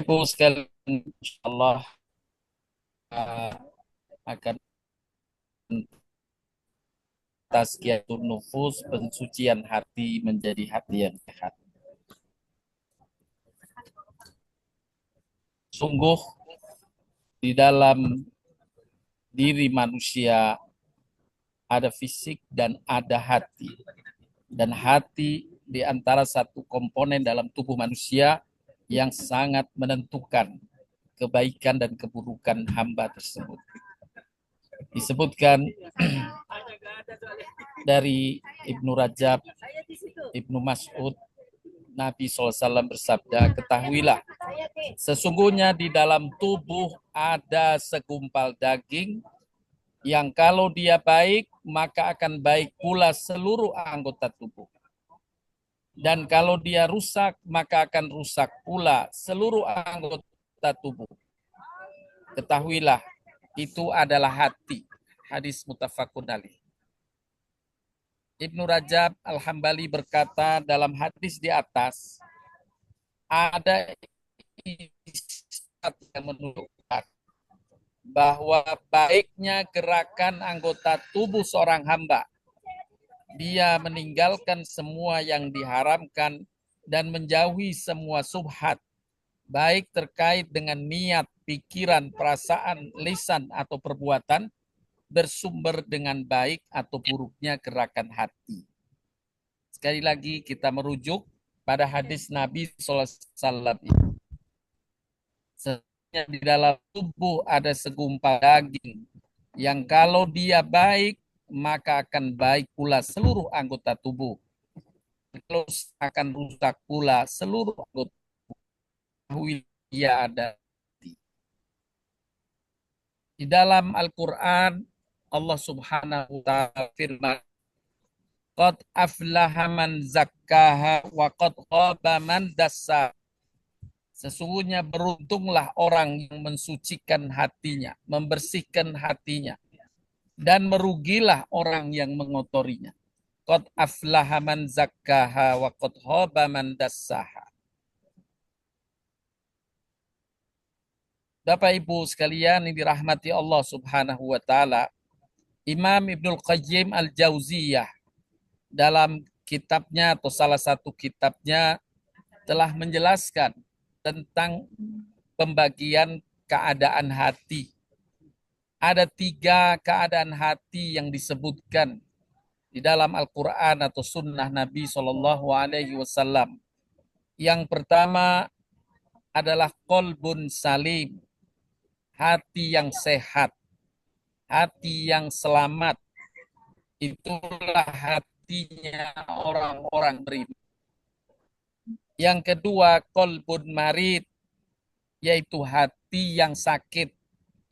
Ibu sekalian, insyaallah uh, akan tazkiyatun nufus, pensucian hati menjadi hati yang sehat. Sungguh di dalam diri manusia ada fisik dan ada hati. Dan hati di antara satu komponen dalam tubuh manusia yang sangat menentukan kebaikan dan keburukan hamba tersebut. Disebutkan dari Ibnu Rajab, Ibnu Mas'ud, Nabi SAW bersabda, ketahuilah, sesungguhnya di dalam tubuh ada segumpal daging yang kalau dia baik, maka akan baik pula seluruh anggota tubuh. Dan kalau dia rusak, maka akan rusak pula seluruh anggota tubuh. Ketahuilah, itu adalah hati. Hadis muttafaqun alaih. Ibnu Rajab Al-Hambali berkata dalam hadis di atas, ada isyarat yang menunjukkan bahwa baiknya gerakan anggota tubuh seorang hamba. Dia meninggalkan semua yang diharamkan dan menjauhi semua subhat, baik terkait dengan niat, pikiran, perasaan, lisan, atau perbuatan, bersumber dengan baik atau buruknya gerakan hati. Sekali lagi kita merujuk pada hadis Nabi SAW. Di dalam tubuh ada segumpal daging yang kalau dia baik, maka akan baik pula seluruh anggota tubuh. Kalau akan rusak pula seluruh anggota tubuh. Ia ada di dalam Al-Quran. Allah Subhanahu wa Ta'ala firman, qad aflaha man zakkaha wa qad khaba man dassaha. Sesungguhnya beruntunglah orang yang mensucikan hatinya, membersihkan hatinya, dan merugilah orang yang mengotorinya. Qad aflaha man zakkaha wa qad khaba man dassaha. Bapak Ibu sekalian yang dirahmati Allah Subhanahu wa taala, Imam Ibnul Qayyim Al-Jauziyah dalam kitabnya atau salah satu kitabnya telah menjelaskan tentang pembagian keadaan hati. Ada 3 keadaan hati yang disebutkan di dalam Al-Quran atau Sunnah Nabi Shallallahu Alaihi Wasallam. Yang pertama adalah qalbun salim, hati yang sehat, hati yang selamat. Itulah hatinya orang-orang beriman. Yang kedua, qalbun marid, yaitu hati yang sakit.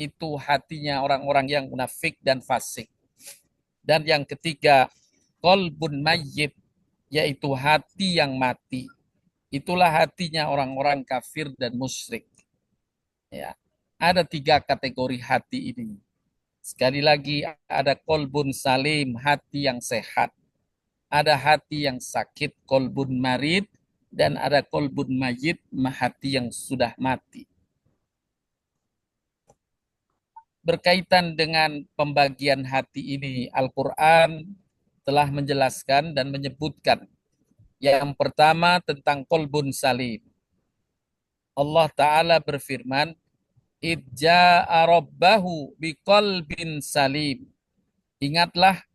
Itu hatinya orang-orang yang munafik dan fasik. Dan yang ketiga, qalbun mayyit, yaitu hati yang mati. Itulah hatinya orang-orang kafir dan musyrik. Ya. Ada 3 kategori hati ini. Sekali lagi, ada qalbun salim, hati yang sehat. Ada hati yang sakit, qalbun marid, dan ada qalbun mayyit, hati yang sudah mati. Berkaitan dengan pembagian hati ini, Al-Quran telah menjelaskan dan menyebutkan. Yang pertama tentang qalbun salim. Allah Ta'ala berfirman, idja'a rabbahu biqalbin salim. Ingatlah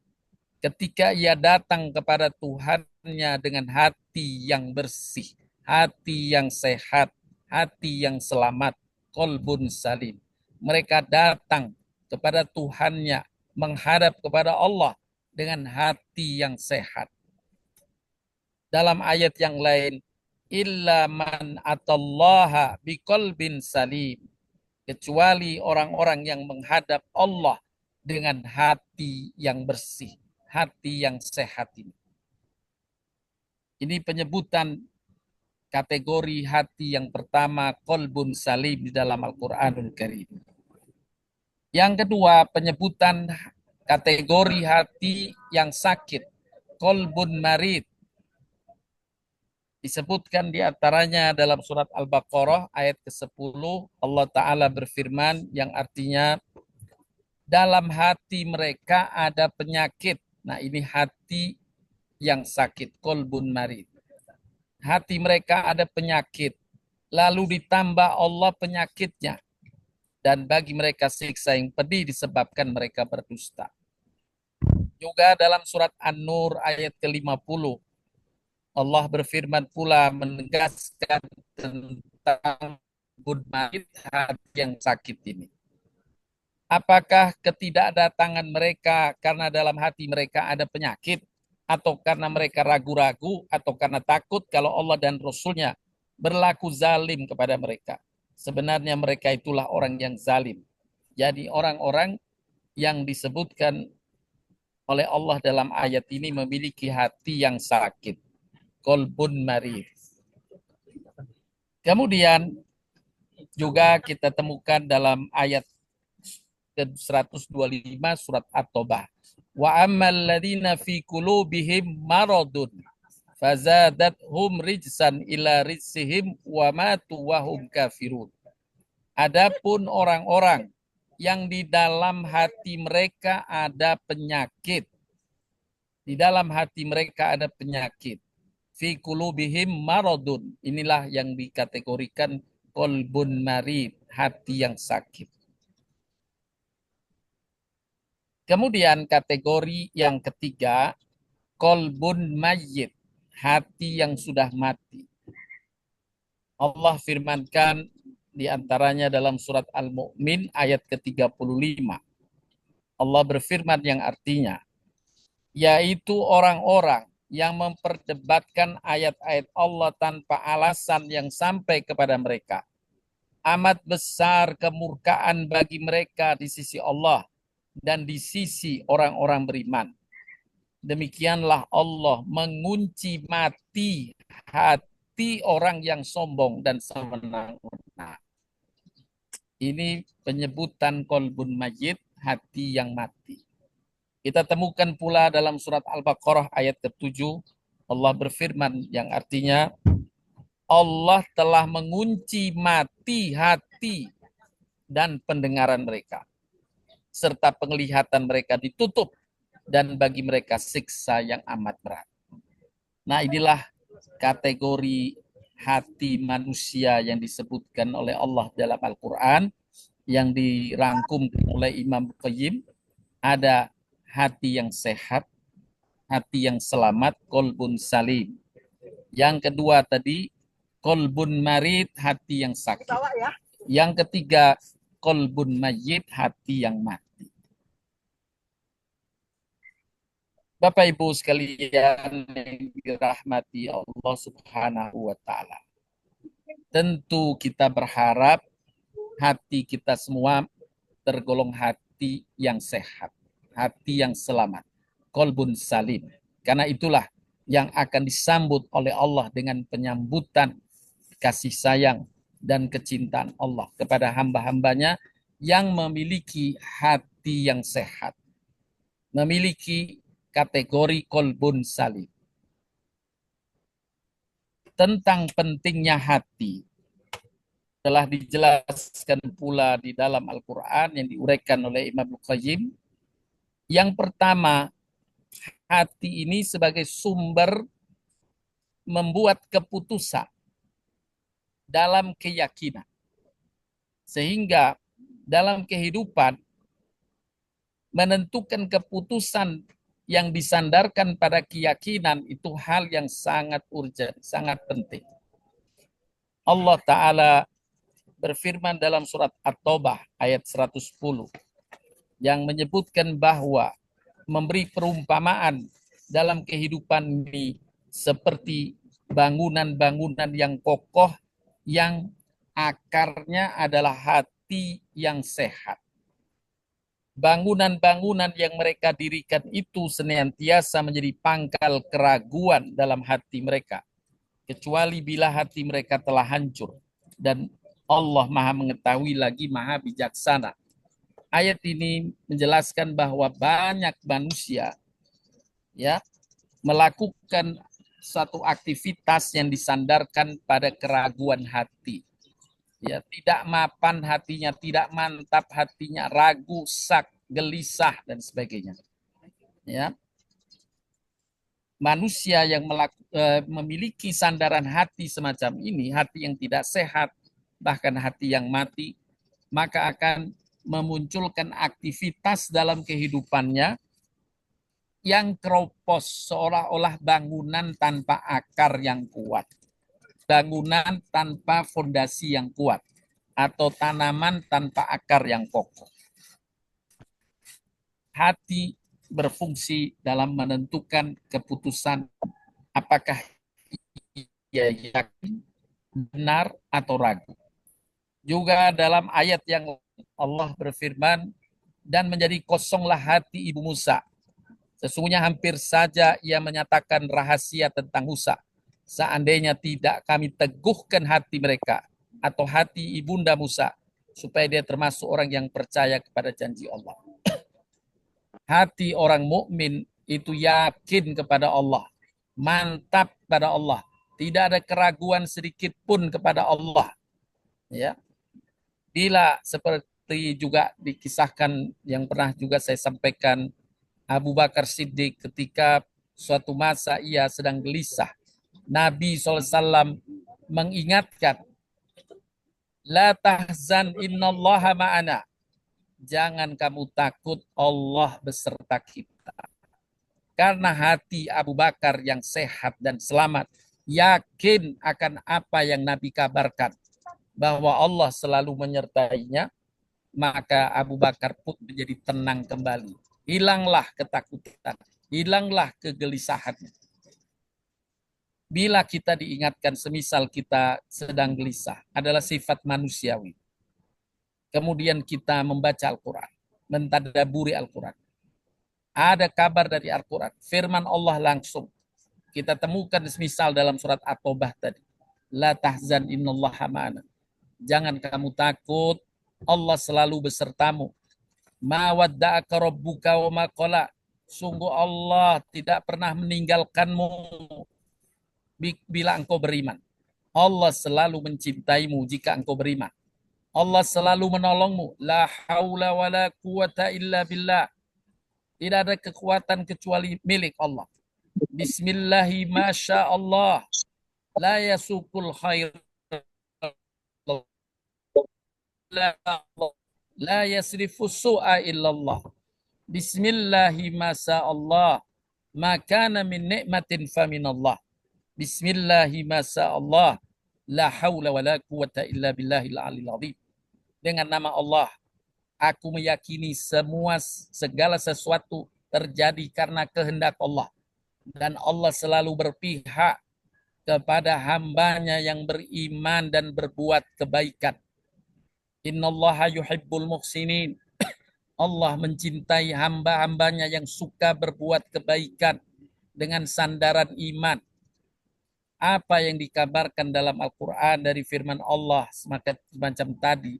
ketika ia datang kepada Tuhannya dengan hati yang bersih, hati yang sehat, hati yang selamat, qalbun salim. Mereka datang kepada Tuhannya, menghadap kepada Allah dengan hati yang sehat. Dalam ayat yang lain, illa man atallaha biqalbin salim, kecuali orang-orang yang menghadap Allah dengan hati yang bersih, hati yang sehat ini. Ini penyebutan kategori hati yang pertama, qalbun salim di dalam Al-Quranul Karim. Yang kedua, penyebutan kategori hati yang sakit, qalbun marid, Disebutkan di antaranya dalam surat Al-Baqarah ayat ke-10, Allah Ta'ala berfirman yang artinya dalam hati mereka ada penyakit. Nah, ini hati yang sakit, kolbun marid. Hati mereka ada penyakit. Lalu ditambah Allah penyakitnya. Dan bagi mereka siksa yang pedih disebabkan mereka berdusta. Juga dalam surat An-Nur ayat ke-50, Allah berfirman pula menegaskan tentang marid hati yang sakit ini. Apakah ketidakdatangan mereka karena dalam hati mereka ada penyakit, atau karena mereka ragu-ragu, atau karena takut kalau Allah dan Rasulnya berlaku zalim kepada mereka? Sebenarnya mereka itulah orang yang zalim. Jadi orang-orang yang disebutkan oleh Allah dalam ayat ini memiliki hati yang sakit. Kolbun marid. Kemudian juga kita temukan dalam ayat ke-125 surat At-Taubah. Wa ammal ladzina fi qulubihim maradun fazadathum rijsan ila rijsihim wa matu wa hum kafirun. Adapun orang-orang yang di dalam hati mereka ada penyakit. Di dalam hati mereka ada penyakit. Fi qulubihim maradun. Inilah yang dikategorikan qalbun marid, hati yang sakit. Kemudian kategori yang ketiga, qalbun mayyit, hati yang sudah mati. Allah firmankan di antaranya dalam surat Al-Mu'min ayat ke-35. Allah berfirman yang artinya, yaitu orang-orang yang memperdebatkan ayat-ayat Allah tanpa alasan yang sampai kepada mereka. Amat besar kemurkaan bagi mereka di sisi Allah dan di sisi orang-orang beriman. Demikianlah Allah mengunci mati hati orang yang sombong dan sewenang-wenang. Ini penyebutan kolbun mayyit, hati yang mati. Kita temukan pula dalam surat Al-Baqarah ayat ke-7, Allah berfirman yang artinya, Allah telah mengunci mati hati dan pendengaran mereka, serta penglihatan mereka ditutup, dan bagi mereka siksa yang amat berat. Nah, inilah kategori hati manusia yang disebutkan oleh Allah dalam Al-Quran, yang dirangkum oleh Imam Qayyim. Ada hati yang sehat, hati yang selamat, kolbun salim. Yang kedua tadi, kolbun marid, hati yang sakit. Yang ketiga, kolbun mayyit, hati yang mati. Bapak Ibu sekalian yang dirahmati Allah Subhanahu wa Ta'ala, tentu kita berharap hati kita semua tergolong hati yang sehat, hati yang selamat, kolbun salim. Karena itulah yang akan disambut oleh Allah dengan penyambutan kasih sayang dan kecintaan Allah kepada hamba-hambanya yang memiliki hati yang sehat, memiliki kategori kolbun salim. Tentang pentingnya hati telah dijelaskan pula di dalam Al-Quran yang diuraikan oleh Imam Qayyim. Yang pertama, hati ini sebagai sumber membuat keputusan dalam keyakinan. Sehingga dalam kehidupan menentukan keputusan yang disandarkan pada keyakinan itu hal yang sangat urgent, sangat penting. Allah Ta'ala berfirman dalam surat At-Taubah ayat 110 yang menyebutkan bahwa memberi perumpamaan dalam kehidupan ini seperti bangunan-bangunan yang kokoh yang akarnya adalah hati yang sehat. Bangunan-bangunan yang mereka dirikan itu senantiasa menjadi pangkal keraguan dalam hati mereka, kecuali bila hati mereka telah hancur. Dan Allah Maha mengetahui lagi Maha bijaksana. Ayat ini menjelaskan bahwa banyak manusia ya melakukan suatu aktivitas yang disandarkan pada keraguan hati. Ya, tidak mapan hatinya, tidak mantap hatinya, ragu, sak, gelisah dan sebagainya. Ya. Manusia yang memiliki sandaran hati semacam ini, hati yang tidak sehat, bahkan hati yang mati, maka akan memunculkan aktivitas dalam kehidupannya yang keropos, seolah-olah bangunan tanpa akar yang kuat, bangunan tanpa fondasi yang kuat, atau tanaman tanpa akar yang kokoh. Hati berfungsi dalam menentukan keputusan apakah ia yakin, benar, atau ragu. Juga dalam ayat yang Allah berfirman, dan menjadi kosonglah hati ibu Musa. Sesungguhnya hampir saja ia menyatakan rahasia tentang Musa. Seandainya tidak kami teguhkan hati mereka atau hati ibunda Musa, supaya dia termasuk orang yang percaya kepada janji Allah. Hati orang mukmin itu yakin kepada Allah, mantap pada Allah, tidak ada keraguan sedikit pun kepada Allah. Ya, bila seperti juga dikisahkan yang pernah juga saya sampaikan, Abu Bakar Siddiq ketika suatu masa ia sedang gelisah, Nabi SAW mengingatkan, la tahzan innallaha ma'ana. Jangan kamu takut, Allah beserta kita. Karena hati Abu Bakar yang sehat dan selamat, yakin akan apa yang Nabi kabarkan, bahwa Allah selalu menyertainya, maka Abu Bakar pun menjadi tenang kembali. Hilanglah ketakutan, hilanglah kegelisahan. Bila kita diingatkan semisal kita sedang gelisah, adalah sifat manusiawi. Kemudian kita membaca Al-Quran, mentadaburi Al-Quran. Ada kabar dari Al-Quran, firman Allah langsung. Kita temukan semisal dalam surat At-Taubah tadi. La tahzan innallaha ma'ana. Jangan kamu takut, Allah selalu besertamu. Ma wadda'aka rabbuka wa ma qala. Sungguh Allah tidak pernah meninggalkanmu bila engkau beriman. Allah selalu mencintaimu jika engkau beriman. Allah selalu menolongmu. La haula wa la quwata illa billah. Tidak ada kekuatan kecuali milik Allah. Bismillahi masya Allah. La yasukul khair. La yasrifu su'a illallah. Bismillahi masya Allah. Makana min ni'matin faminallah. Bismillahi masya Allah. La hawla wa la quwata illa billahil alil azim. Dengan nama Allah, aku meyakini segala sesuatu terjadi karena kehendak Allah. Dan Allah selalu berpihak kepada hambanya yang beriman dan berbuat kebaikan. Innallaha yuhibbul muhsinin. Allah mencintai hamba-hambanya yang suka berbuat kebaikan dengan sandaran iman. Apa yang dikabarkan dalam Al-Quran dari firman Allah semacam tadi,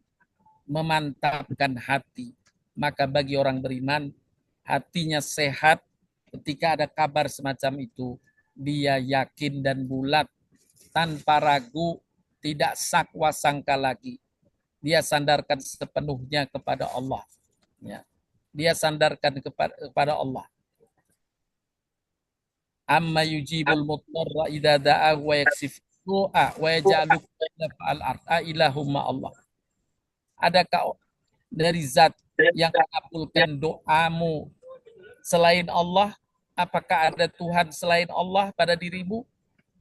memantapkan hati. Maka bagi orang beriman, hatinya sehat. Ketika ada kabar semacam itu, dia yakin dan bulat, tanpa ragu, tidak sakwa sangka lagi. Dia sandarkan sepenuhnya kepada Allah. Ya. Dia sandarkan kepada Allah. Amma yujibul muttarra idza da'ahu wa yaksif su'a wa yaj'aluka fa'al ar'a ilahumma Allah. Adakah dari zat yang mengabulkan doamu selain Allah? Apakah ada Tuhan selain Allah pada dirimu?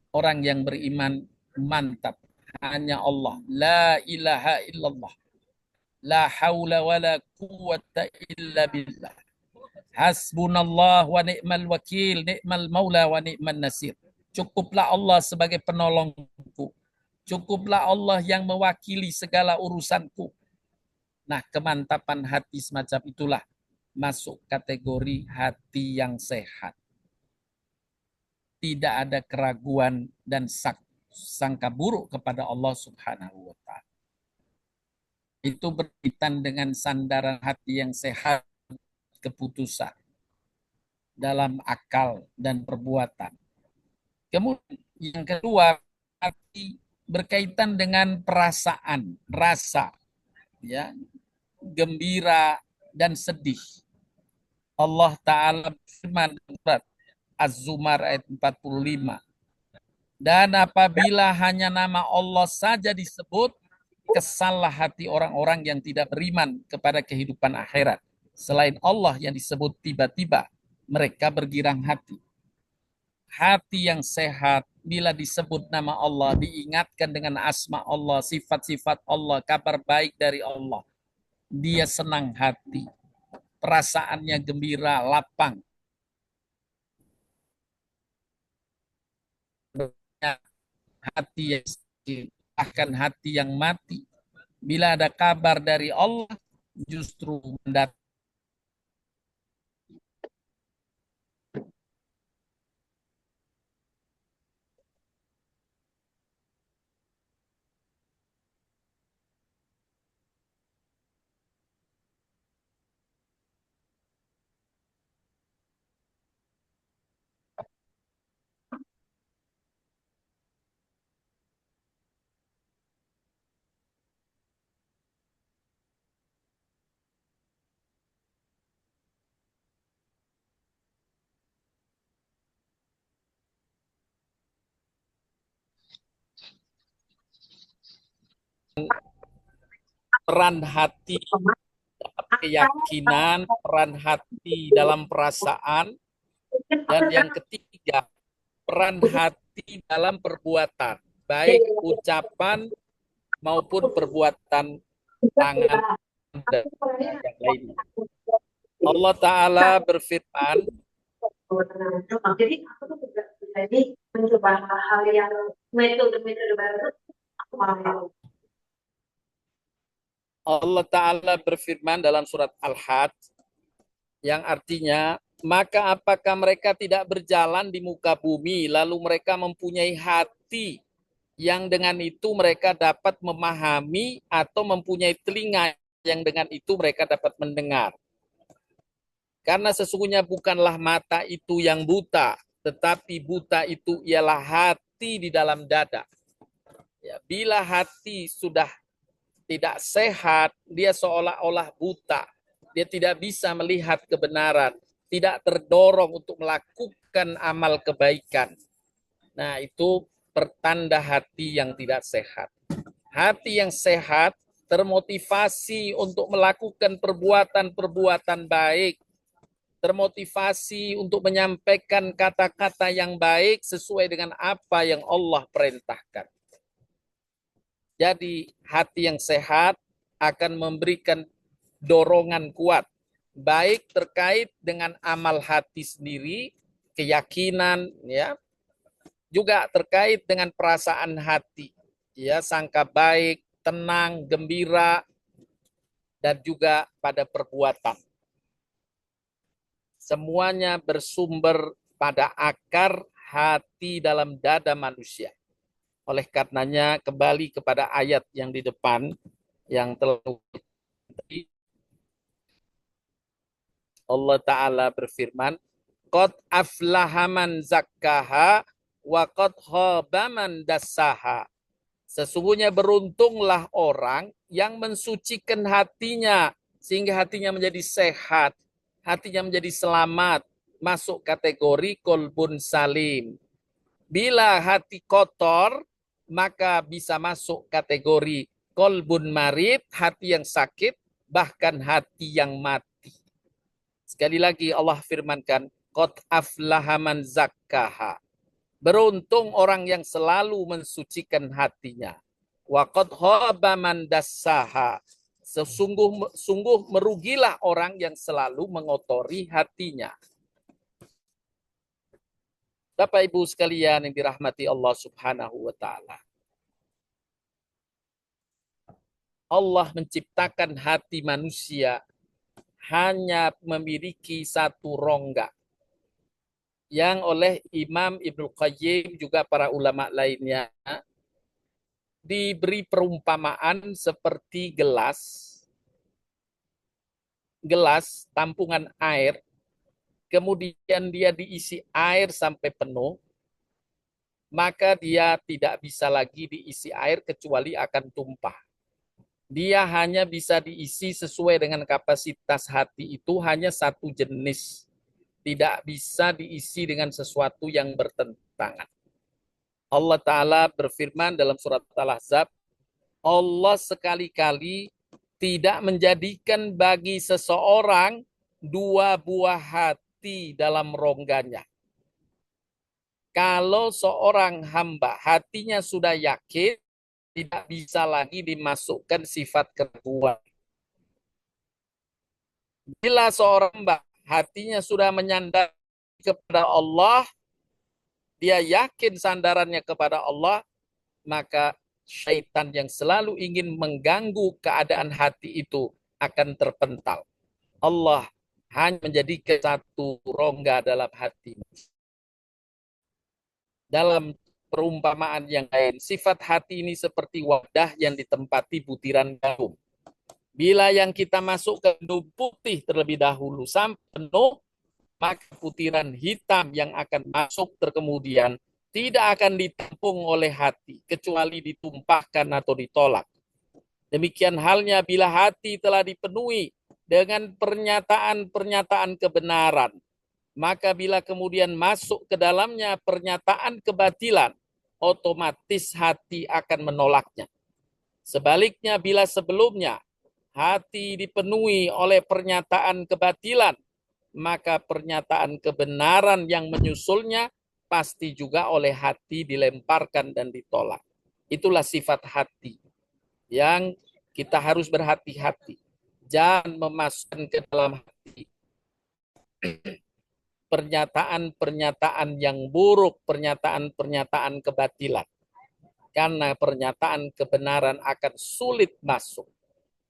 Orang yang beriman mantap. Hanya Allah. La ilaha illallah. La hawla wa la quwata illa billah. Hasbunallah wa ni'mal wakil. Ni'mal maula wa ni'man nasir. Cukuplah Allah sebagai penolongku. Cukuplah Allah yang mewakili segala urusanku. Nah, kemantapan hati semacam itulah masuk kategori hati yang sehat. Tidak ada keraguan dan sangka buruk kepada Allah Subhanahu wa ta'ala. Itu berkaitan dengan sandaran hati yang sehat, keputusan dalam akal dan perbuatan. Kemudian yang kedua, hati berkaitan dengan perasaan, rasa, ya, gembira dan sedih. Allah Ta'ala berfirman dalam surat Az-Zumar ayat 45. Dan apabila hanya nama Allah saja disebut, kesallah hati orang-orang yang tidak beriman kepada kehidupan akhirat. Selain Allah yang disebut tiba-tiba, mereka bergirang hati. Hati yang sehat, bila disebut nama Allah, diingatkan dengan asma Allah, sifat-sifat Allah, kabar baik dari Allah. Dia senang hati, perasaannya gembira, lapang. Hati yang sakit, bahkan hati yang mati. Bila ada kabar dari Allah, justru mendatangkan peran hati, keyakinan, peran hati dalam perasaan, dan yang ketiga, peran hati dalam perbuatan, baik ucapan maupun perbuatan tangan dan yang lainnya. Allah Ta'ala berfirman, jadi aku tuh juga jadi mencoba hal-hal yang metode-metode baru. Aku mau. Allah Ta'ala berfirman dalam surat Al-Had, yang artinya, maka apakah mereka tidak berjalan di muka bumi, lalu mereka mempunyai hati yang dengan itu mereka dapat memahami atau mempunyai telinga yang dengan itu mereka dapat mendengar. Karena sesungguhnya bukanlah mata itu yang buta, tetapi buta itu ialah hati di dalam dada. Ya, bila hati sudah tidak sehat, dia seolah-olah buta. Dia tidak bisa melihat kebenaran, tidak terdorong untuk melakukan amal kebaikan. Nah, itu pertanda hati yang tidak sehat. Hati yang sehat termotivasi untuk melakukan perbuatan-perbuatan baik, termotivasi untuk menyampaikan kata-kata yang baik sesuai dengan apa yang Allah perintahkan. Jadi hati yang sehat akan memberikan dorongan kuat, baik terkait dengan amal hati sendiri, keyakinan, ya, juga terkait dengan perasaan hati, ya, sangka baik, tenang, gembira, dan juga pada perbuatan. Semuanya bersumber pada akar hati dalam dada manusia. Oleh karenanya kembali kepada ayat yang di depan yang telah Allah Ta'ala berfirman, qad aflaha man zakkaha wa qad khaba man dassaha. Sesungguhnya beruntunglah orang yang mensucikan hatinya sehingga hatinya menjadi sehat, hatinya menjadi selamat, masuk kategori kolbun salim. Bila hati kotor, maka bisa masuk kategori kolbun marid, hati yang sakit, bahkan hati yang mati. Sekali lagi Allah firmankan, qad aflaha man zakkaha. Beruntung orang yang selalu mensucikan hatinya. Wa qad khaba man dassaha. Sungguh merugilah orang yang selalu mengotori hatinya. Bapak Ibu sekalian yang dirahmati Allah Subhanahu wa taala. Allah menciptakan hati manusia hanya memiliki satu rongga. Yang oleh Imam Ibnu Qayyim juga para ulama lainnya diberi perumpamaan seperti gelas tampungan air, kemudian dia diisi air sampai penuh, maka dia tidak bisa lagi diisi air kecuali akan tumpah. Dia hanya bisa diisi sesuai dengan kapasitas hati itu hanya satu jenis. Tidak bisa diisi dengan sesuatu yang bertentangan. Allah Ta'ala berfirman dalam surat Al-Ahzab, Allah sekali-kali tidak menjadikan bagi seseorang dua buah hati dalam rongganya. Kalau seorang hamba hatinya sudah yakin, tidak bisa lagi dimasukkan sifat keraguan. Bila seorang hamba hatinya sudah menyandar kepada Allah, dia yakin sandarannya kepada Allah, maka syaitan yang selalu ingin mengganggu keadaan hati itu akan terpental. Allah hanya menjadikan satu rongga dalam hati. Dalam perumpamaan yang lain, sifat hati ini seperti wadah yang ditempati butiran gandum. Bila yang kita masuk ke gandum putih terlebih dahulu sampai penuh, maka butiran hitam yang akan masuk terkemudian tidak akan ditampung oleh hati, kecuali ditumpahkan atau ditolak. Demikian halnya bila hati telah dipenuhi dengan pernyataan-pernyataan kebenaran, maka bila kemudian masuk ke dalamnya pernyataan kebatilan, otomatis hati akan menolaknya. Sebaliknya, bila sebelumnya hati dipenuhi oleh pernyataan kebatilan, maka pernyataan kebenaran yang menyusulnya pasti juga oleh hati dilemparkan dan ditolak. Itulah sifat hati yang kita harus berhati-hati. Jangan memasukkan ke dalam hati pernyataan-pernyataan yang buruk, pernyataan-pernyataan kebatilan. Karena pernyataan kebenaran akan sulit masuk.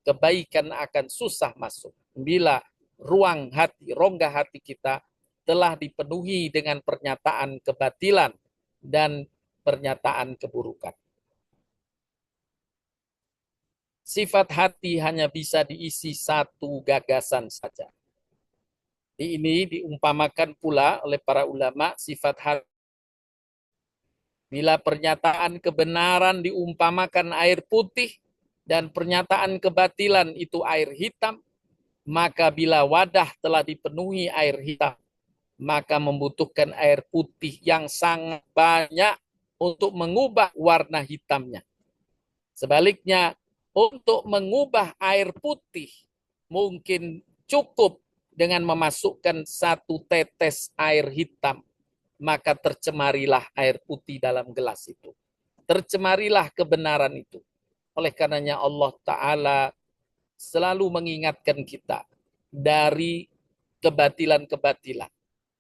Kebaikan akan susah masuk. Bila ruang hati, rongga hati kita telah dipenuhi dengan pernyataan kebatilan dan pernyataan keburukan. Sifat hati hanya bisa diisi satu gagasan saja. Ini diumpamakan pula oleh para ulama sifat hati. Bila pernyataan kebenaran diumpamakan air putih dan pernyataan kebatilan itu air hitam, maka bila wadah telah dipenuhi air hitam, maka membutuhkan air putih yang sangat banyak untuk mengubah warna hitamnya. Sebaliknya, untuk mengubah air putih mungkin cukup dengan memasukkan satu tetes air hitam, maka tercemarilah air putih dalam gelas itu. Tercemarilah kebenaran itu. Oleh karenanya Allah Ta'ala selalu mengingatkan kita dari kebatilan-kebatilan.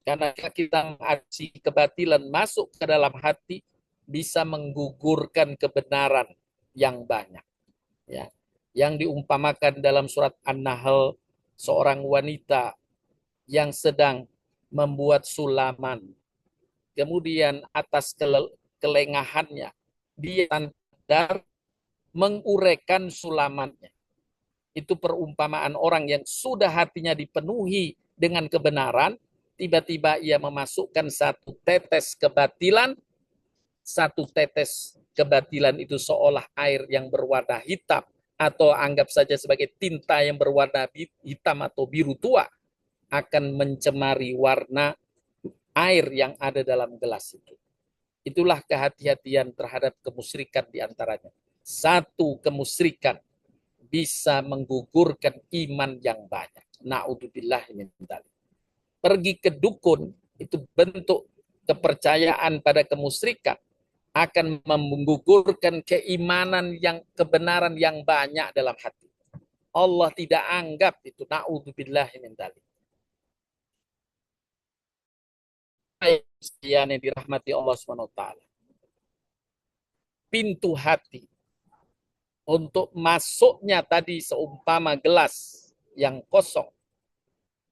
Karena kita mengaji kebatilan masuk ke dalam hati, bisa menggugurkan kebenaran yang banyak. Ya. Yang diumpamakan dalam surat An-Nahl, seorang wanita yang sedang membuat sulaman. Kemudian atas kelengahannya, dia sadar mengurekan sulamannya. Itu perumpamaan orang yang sudah hatinya dipenuhi dengan kebenaran, tiba-tiba ia memasukkan satu tetes kebatilan, satu tetes kebatilan itu seolah air yang berwarna hitam, atau anggap saja sebagai tinta yang berwarna hitam atau biru tua, akan mencemari warna air yang ada dalam gelas itu. Itulah kehati-hatian terhadap kemusyrikan diantaranya. Satu kemusyrikan bisa menggugurkan iman yang banyak. Na'udzubillah min dzalik. Pergi ke dukun itu bentuk kepercayaan pada kemusyrikan, akan menggugurkan keimanan yang kebenaran yang banyak dalam hati. Allah tidak anggap itu. Na'udzubillah min dzalik. Yang dirahmati Allah SWT. Pintu hati untuk masuknya tadi seumpama gelas yang kosong,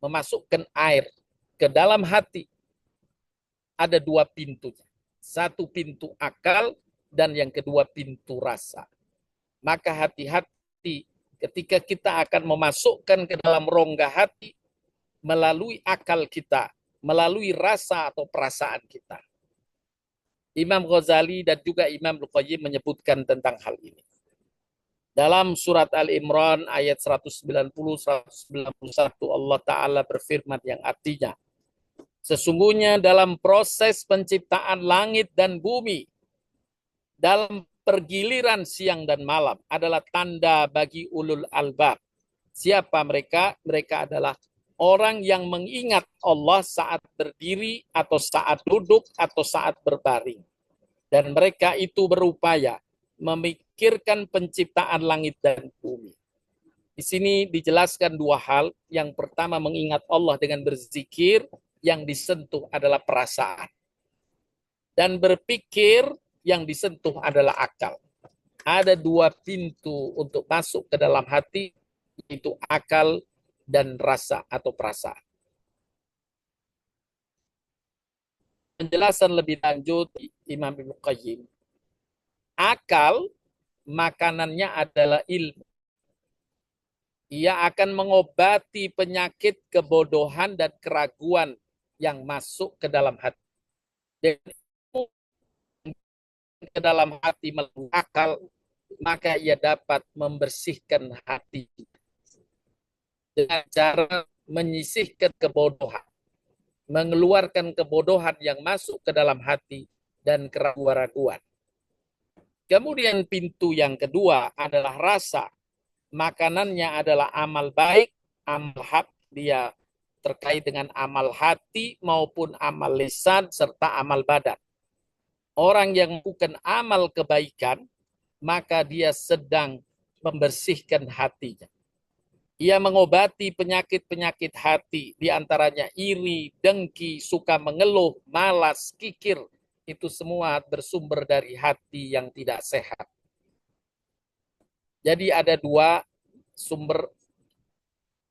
memasukkan air ke dalam hati, ada dua pintunya. Satu pintu akal dan yang kedua pintu rasa. Maka hati-hati ketika kita akan memasukkan ke dalam rongga hati melalui akal kita, melalui rasa atau perasaan kita. Imam Ghazali dan juga Imam Al-Qayyim menyebutkan tentang hal ini. Dalam surat Al-Imran ayat 190-191 Allah Ta'ala berfirman yang artinya, sesungguhnya dalam proses penciptaan langit dan bumi, dalam pergiliran siang dan malam adalah tanda bagi ulul albab. Siapa mereka? Mereka adalah orang yang mengingat Allah saat berdiri atau saat duduk atau saat berbaring. Dan mereka itu berupaya memikirkan penciptaan langit dan bumi. Di sini dijelaskan dua hal. Yang pertama mengingat Allah dengan berzikir, yang disentuh adalah perasaan. Dan berpikir yang disentuh adalah akal. Ada dua pintu untuk masuk ke dalam hati, yaitu akal dan rasa atau perasaan. Penjelasan lebih lanjut Imam Ibnu Qayyim. Akal makanannya adalah ilmu. Ia akan mengobati penyakit kebodohan dan keraguan yang masuk ke dalam hati. Dan ke dalam hati melalui akal, maka ia dapat membersihkan hati dengan cara menyisihkan kebodohan, mengeluarkan kebodohan yang masuk ke dalam hati dan keraguan-raguan. Kemudian pintu yang kedua adalah rasa. Makanannya adalah amal baik, amal hak, dia terkait dengan amal hati maupun amal lisan serta amal badan. Orang yang melakukan amal kebaikan, maka dia sedang membersihkan hatinya. Ia mengobati penyakit-penyakit hati, diantaranya iri, dengki, suka mengeluh, malas, kikir. Itu semua bersumber dari hati yang tidak sehat. Jadi ada dua sumber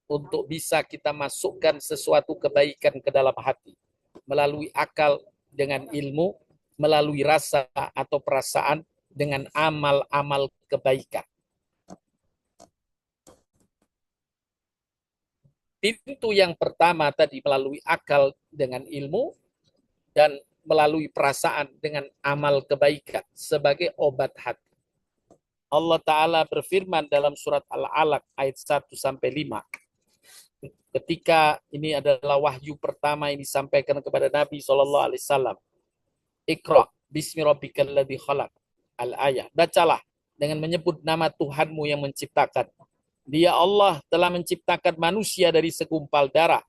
untuk bisa kita masukkan sesuatu kebaikan ke dalam hati. Melalui akal dengan ilmu, melalui rasa atau perasaan dengan amal-amal kebaikan. Pintu yang pertama tadi melalui akal dengan ilmu dan melalui perasaan dengan amal kebaikan sebagai obat hati. Allah Ta'ala berfirman dalam surat Al-Alaq ayat 1-5. Ketika ini adalah wahyu pertama yang disampaikan kepada Nabi SAW. Iqra bismi rabbikal ladzi khalaq. Al-ayah. Bacalah dengan menyebut nama Tuhanmu yang menciptakan. Dia Allah telah menciptakan manusia dari segumpal darah.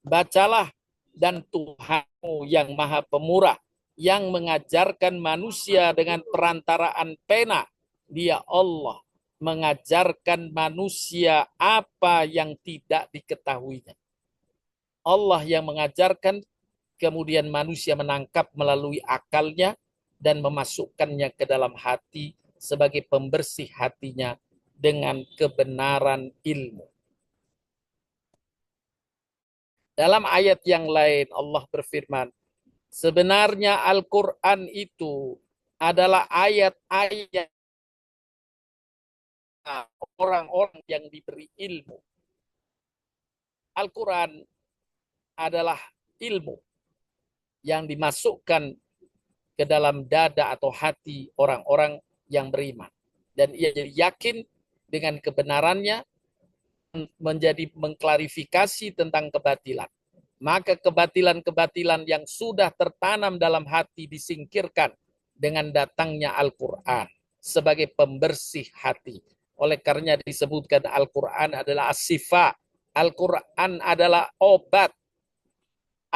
Bacalah, dan Tuhanmu yang maha pemurah, yang mengajarkan manusia dengan perantaraan pena. Dia Allah mengajarkan manusia apa yang tidak diketahuinya. Allah yang mengajarkan, kemudian manusia menangkap melalui akalnya dan memasukkannya ke dalam hati sebagai pembersih hatinya dengan kebenaran ilmu. Dalam ayat yang lain Allah berfirman, sebenarnya Al-Quran itu adalah ayat-ayat orang-orang yang diberi ilmu. Al-Quran adalah ilmu yang dimasukkan ke dalam dada atau hati orang-orang yang beriman. Dan ia jadi yakin dengan kebenarannya, menjadi mengklarifikasi tentang kebatilan. Maka kebatilan-kebatilan yang sudah tertanam dalam hati disingkirkan dengan datangnya Al-Quran sebagai pembersih hati. Oleh karenanya disebutkan Al-Quran adalah as-sifa. Al-Quran adalah obat.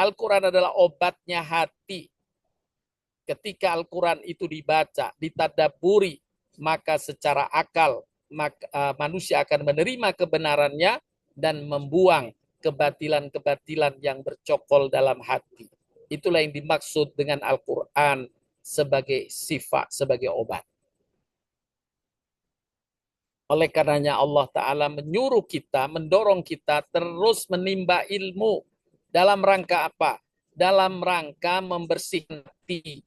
Al-Quran adalah obatnya hati. Ketika Al-Quran itu dibaca, ditadaburi, maka secara akal manusia akan menerima kebenarannya dan membuang kebatilan-kebatilan yang bercokol dalam hati. Itulah yang dimaksud dengan Al-Quran sebagai sifat, sebagai obat. Oleh karenanya Allah Ta'ala menyuruh kita, mendorong kita terus menimba ilmu. Dalam rangka apa? Dalam rangka membersihkan hati.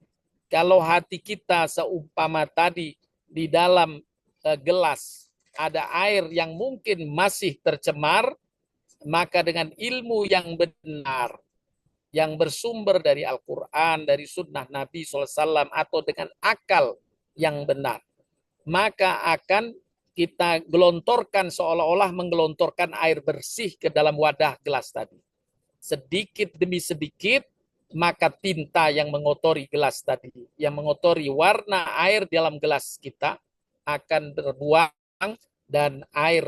Kalau hati kita seumpama tadi di dalam gelas ada air yang mungkin masih tercemar, maka dengan ilmu yang benar, yang bersumber dari Al-Quran, dari sunnah Nabi SAW, atau dengan akal yang benar, maka akan kita gelontorkan seolah-olah menggelontorkan air bersih ke dalam wadah gelas tadi. Sedikit demi sedikit, maka tinta yang mengotori gelas tadi, yang mengotori warna air dalam gelas kita akan terbuang, dan air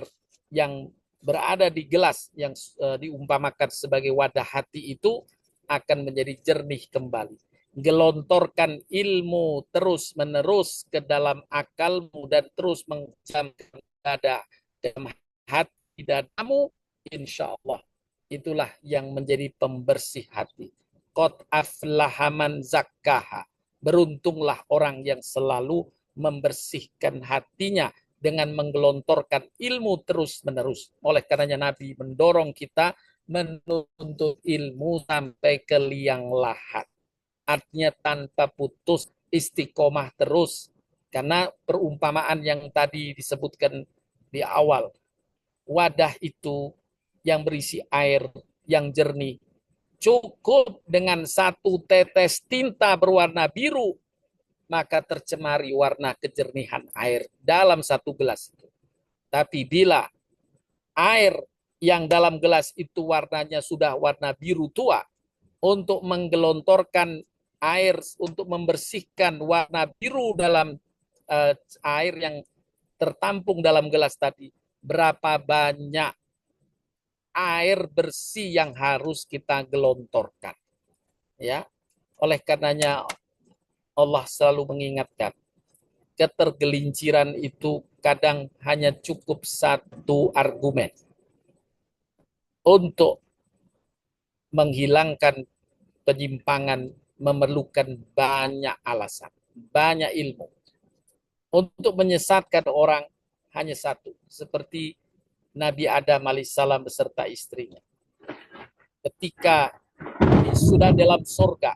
yang berada di gelas yang diumpamakan sebagai wadah hati itu akan menjadi jernih kembali. Gelontorkan ilmu terus-menerus ke dalam akalmu dan terus menjamkan dada dalam hati dadamu, insya Allah itulah yang menjadi pembersih hati. Qad aflaha man zakkaha. Beruntunglah orang yang selalu membersihkan hatinya dengan menggelontorkan ilmu terus-menerus. Oleh karenanya Nabi mendorong kita menuntut ilmu sampai ke liang lahat. Artinya tanpa putus, istiqomah terus. Karena perumpamaan yang tadi disebutkan di awal, wadah itu yang berisi air yang jernih, cukup dengan satu tetes tinta berwarna biru, maka tercemari warna kejernihan air dalam satu gelas itu. Tapi bila air yang dalam gelas itu warnanya sudah warna biru tua, untuk menggelontorkan air, untuk membersihkan warna biru dalam air yang tertampung dalam gelas tadi, berapa banyak air bersih yang harus kita gelontorkan. Ya, oleh karenanya Allah selalu mengingatkan, ketergelinciran itu kadang hanya cukup satu argumen untuk menghilangkan penyimpangan, memerlukan banyak alasan, banyak ilmu. Untuk menyesatkan orang hanya satu, seperti Nabi Adam alaihissalam beserta istrinya. Ketika sudah dalam surga,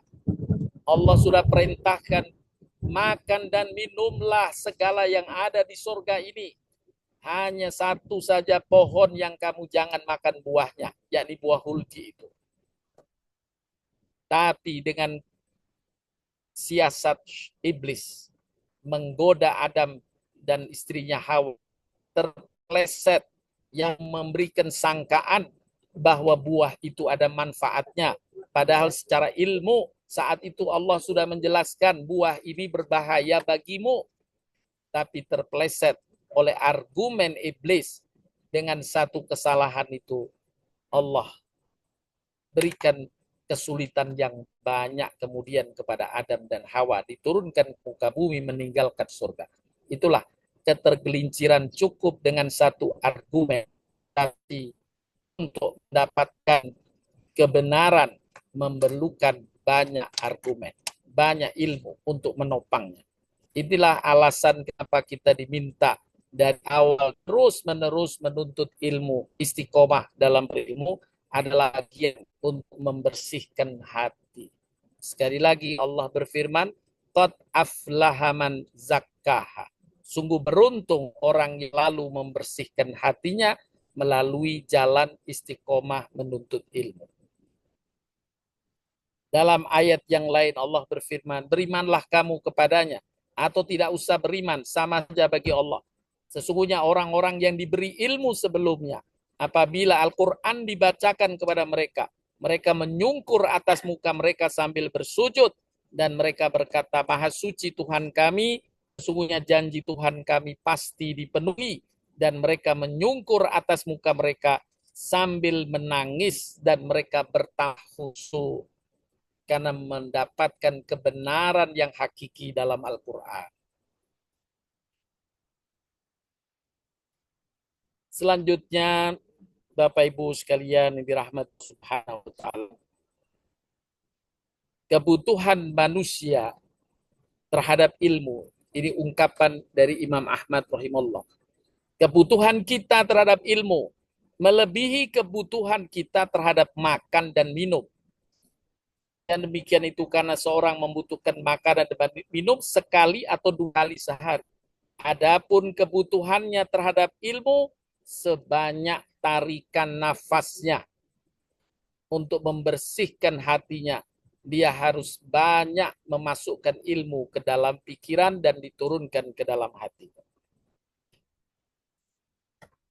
Allah sudah perintahkan, makan dan minumlah segala yang ada di surga ini. Hanya satu saja pohon yang kamu jangan makan buahnya, yakni buah huldi itu. Tapi dengan siasat iblis menggoda Adam dan istrinya Hawa, terpleset yang memberikan sangkaan bahwa buah itu ada manfaatnya. Padahal secara ilmu saat itu Allah sudah menjelaskan buah ini berbahaya bagimu. Tapi terpleset oleh argumen iblis, dengan satu kesalahan itu Allah berikan kesulitan yang banyak kemudian kepada Adam dan Hawa, diturunkan ke muka bumi, meninggalkan surga. Itulah ketergelinciran cukup dengan satu argumen, tapi untuk mendapatkan kebenaran memerlukan banyak argumen, banyak ilmu untuk menopangnya. Inilah alasan kenapa kita diminta dari awal terus-menerus menuntut ilmu. Istiqomah dalam berilmu adalah bagian untuk membersihkan hati. Sekali lagi Allah berfirman, qad aflaha man zakkaha. Sungguh beruntung orang yang lalu membersihkan hatinya melalui jalan istiqomah menuntut ilmu. Dalam ayat yang lain Allah berfirman, berimanlah kamu kepadanya, atau tidak usah beriman, sama saja bagi Allah. Sesungguhnya orang-orang yang diberi ilmu sebelumnya, apabila Al-Quran dibacakan kepada mereka, mereka menyungkur atas muka mereka sambil bersujud, dan mereka berkata, Maha suci Tuhan kami, sesungguhnya janji Tuhan kami pasti dipenuhi. Dan mereka menyungkur atas muka mereka sambil menangis, dan mereka bertahusu karena mendapatkan kebenaran yang hakiki dalam Al-Quran. Selanjutnya, Bapak Ibu sekalian yang dirahmati Subhanahu wa Ta'ala, kebutuhan manusia terhadap ilmu, ini ungkapan dari Imam Ahmad rahimahullah. Kebutuhan kita terhadap ilmu melebihi kebutuhan kita terhadap makan dan minum. Dan demikian itu karena seorang membutuhkan makan dan minum sekali atau 2 kali sehari. Adapun kebutuhannya terhadap ilmu sebanyak tarikan nafasnya. untuk membersihkan hatinya, dia harus banyak memasukkan ilmu ke dalam pikiran dan diturunkan ke dalam hati.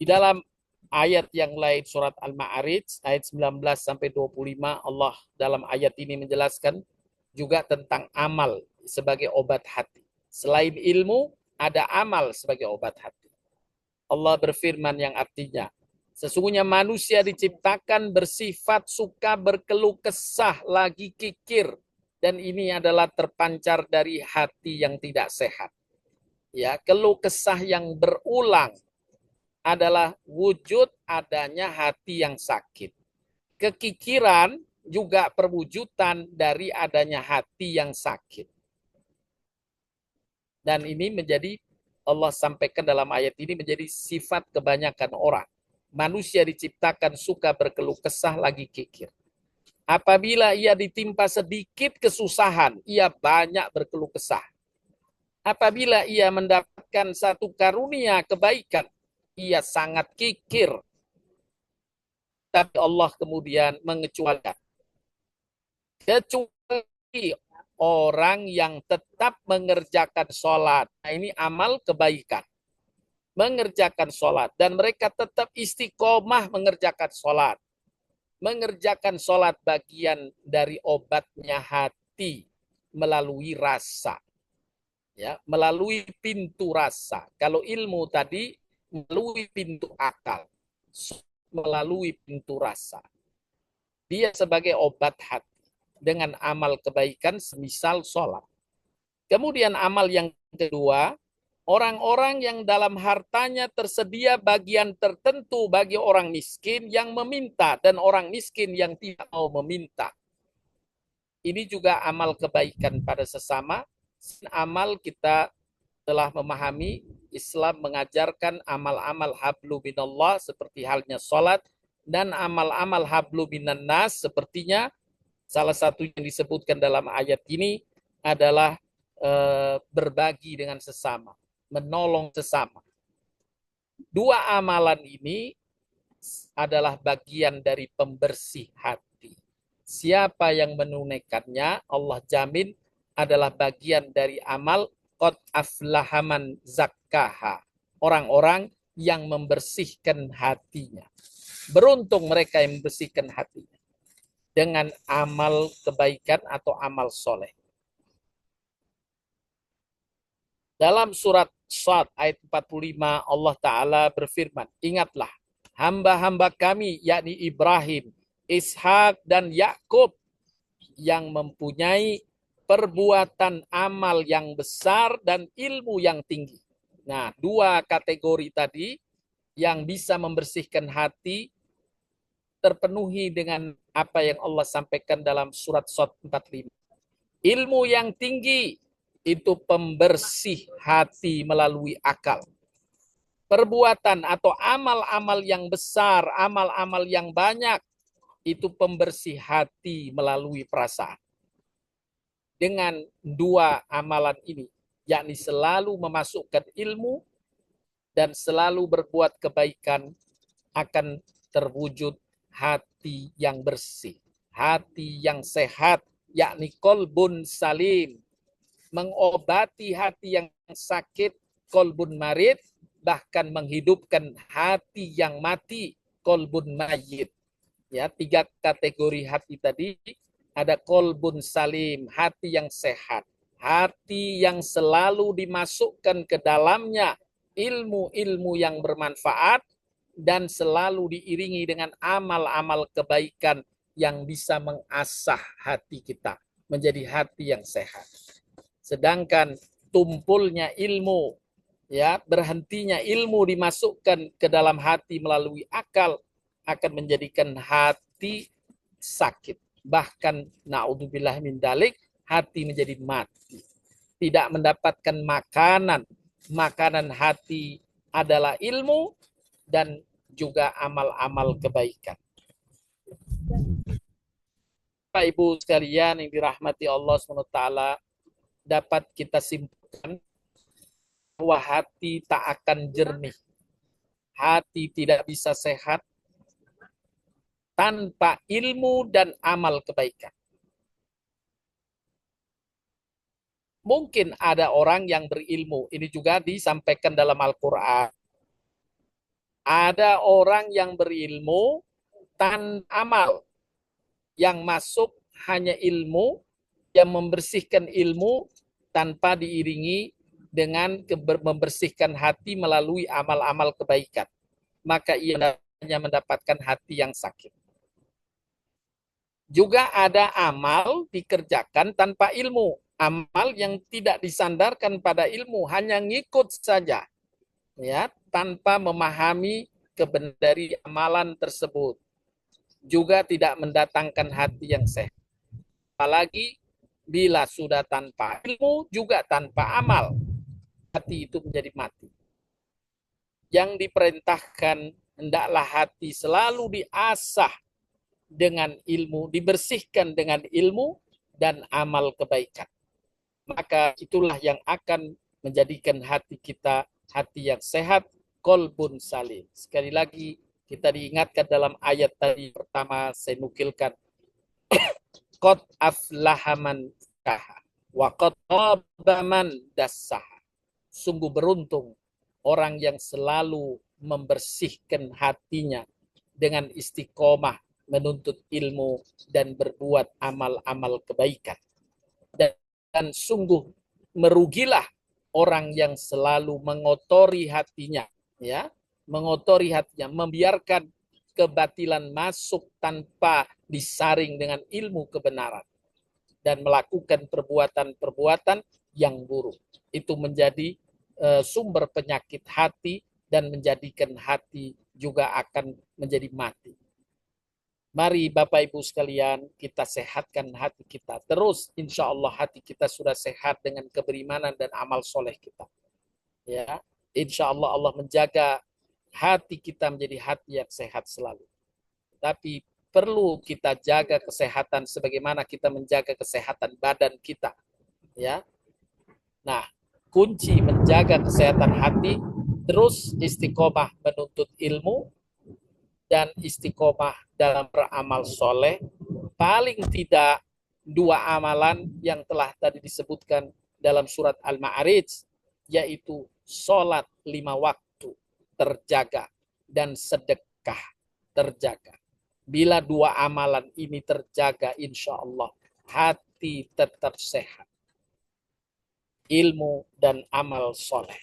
Di dalam ayat yang lain surat Al-Ma'arij ayat 19 sampai 25, Allah dalam ayat ini menjelaskan juga tentang amal sebagai obat hati. Selain ilmu, ada amal sebagai obat hati. Allah berfirman yang artinya, sesungguhnya manusia diciptakan bersifat suka berkeluh kesah lagi kikir, dan ini adalah terpancar dari hati yang tidak sehat. Ya, keluh kesah yang berulang adalah wujud adanya hati yang sakit. Kekikiran juga perwujudan dari adanya hati yang sakit. Dan ini menjadi, Allah sampaikan dalam ayat ini, menjadi sifat kebanyakan orang. Manusia diciptakan suka berkeluh kesah lagi kikir. Apabila ia ditimpa sedikit kesusahan, ia banyak berkeluh kesah. Apabila ia mendapatkan satu karunia kebaikan, ia sangat kikir. Tapi Allah kemudian mengecualikan. Kecuali orang yang tetap mengerjakan sholat. Nah, ini amal kebaikan. Mengerjakan sholat. Dan mereka tetap istiqomah mengerjakan sholat. Mengerjakan sholat bagian dari obatnya hati melalui rasa. Ya, melalui pintu rasa. Kalau ilmu tadi melalui pintu akal. Melalui pintu rasa. Dia sebagai obat hati. Dengan amal kebaikan semisal sholat. Kemudian amal yang kedua, orang-orang yang dalam hartanya tersedia bagian tertentu bagi orang miskin yang meminta dan orang miskin yang tidak mau meminta. Ini juga amal kebaikan pada sesama. Amal kita telah memahami, Islam mengajarkan amal-amal hablu minallah seperti halnya sholat, dan amal-amal hablu minan nas sepertinya salah satu yang disebutkan dalam ayat ini adalah berbagi dengan sesama, menolong sesama. Dua amalan ini adalah bagian dari pembersih hati. Siapa yang menunaikannya, Allah jamin adalah bagian dari amal qad aflaha man zakkaha. Orang-orang yang membersihkan hatinya. Beruntung mereka yang membersihkan hatinya dengan amal kebaikan atau amal soleh. Dalam surat Shad ayat 45 Allah Ta'ala berfirman, ingatlah hamba-hamba kami yakni Ibrahim, Ishak dan Yakub yang mempunyai perbuatan amal yang besar dan ilmu yang tinggi. Nah, dua kategori tadi yang bisa membersihkan hati terpenuhi dengan apa yang Allah sampaikan dalam surat Shad 45. Ilmu yang tinggi itu pembersih hati melalui akal. Perbuatan atau amal-amal yang besar, amal-amal yang banyak, itu pembersih hati melalui perasaan. Dengan dua amalan ini, yakni selalu memasukkan ilmu dan selalu berbuat kebaikan, akan terwujud hati yang bersih, hati yang sehat, yakni kolbun salim, mengobati hati yang sakit, kolbun marid, bahkan menghidupkan hati yang mati, kolbun mayit. Ya, tiga kategori hati tadi, ada kolbun salim, hati yang sehat, hati yang selalu dimasukkan ke dalamnya ilmu-ilmu yang bermanfaat dan selalu diiringi dengan amal-amal kebaikan yang bisa mengasah hati kita menjadi hati yang sehat. Sedangkan tumpulnya ilmu, ya, berhentinya ilmu dimasukkan ke dalam hati melalui akal akan menjadikan hati sakit. Bahkan naudzubillah min dalik, hati menjadi mati. Tidak mendapatkan makanan. Makanan hati adalah ilmu dan juga amal-amal kebaikan. Bapak Ibu sekalian yang dirahmati Allah SWT, dapat kita simpulkan bahwa hati tak akan jernih. Hati tidak bisa sehat tanpa ilmu dan amal kebaikan. Mungkin ada orang yang berilmu, ini juga disampaikan dalam Al-Quran. Ada orang yang berilmu tanpa amal, yang masuk hanya ilmu, yang membersihkan ilmu tanpa diiringi dengan membersihkan hati melalui amal-amal kebaikan. Maka ia hanya mendapatkan hati yang sakit. Juga ada amal dikerjakan tanpa ilmu. Amal yang tidak disandarkan pada ilmu, hanya ngikut saja, ya, tanpa memahami kebenaran dari amalan tersebut. Juga tidak mendatangkan hati yang sehat. Apalagi bila sudah tanpa ilmu, juga tanpa amal, hati itu menjadi mati. Yang diperintahkan, hendaklah hati selalu diasah dengan ilmu, dibersihkan dengan ilmu dan amal kebaikan. Maka itulah yang akan menjadikan hati kita hati yang sehat, qalbun salim. Sekali lagi kita diingatkan dalam ayat tadi pertama saya nukilkan, qad aflaha man zakkaha wa qad khaba man dassaha. Sungguh beruntung orang yang selalu membersihkan hatinya dengan istiqomah menuntut ilmu dan berbuat amal-amal kebaikan. Dan sungguh merugilah orang yang selalu mengotori hatinya, ya, mengotori hatinya, membiarkan kebatilan masuk tanpa disaring dengan ilmu kebenaran dan melakukan perbuatan-perbuatan yang buruk. Itu menjadi sumber penyakit hati dan menjadikan hati juga akan menjadi mati. Mari Bapak Ibu sekalian, kita sehatkan hati kita. Terus insya Allah hati kita sudah sehat dengan keberimanan dan amal soleh kita. Ya, insya Allah Allah menjaga hati kita menjadi hati yang sehat selalu. Tapi perlu kita jaga kesehatan sebagaimana kita menjaga kesehatan badan kita. Ya, nah kunci menjaga kesehatan hati, terus istiqomah menuntut ilmu dan istiqomah dalam beramal soleh, paling tidak 2 amalan yang telah tadi disebutkan dalam surat Al-Ma'arij, yaitu sholat 5 waktu terjaga dan sedekah terjaga. Bila 2 amalan ini terjaga, insya Allah hati tetap sehat, ilmu dan amal soleh.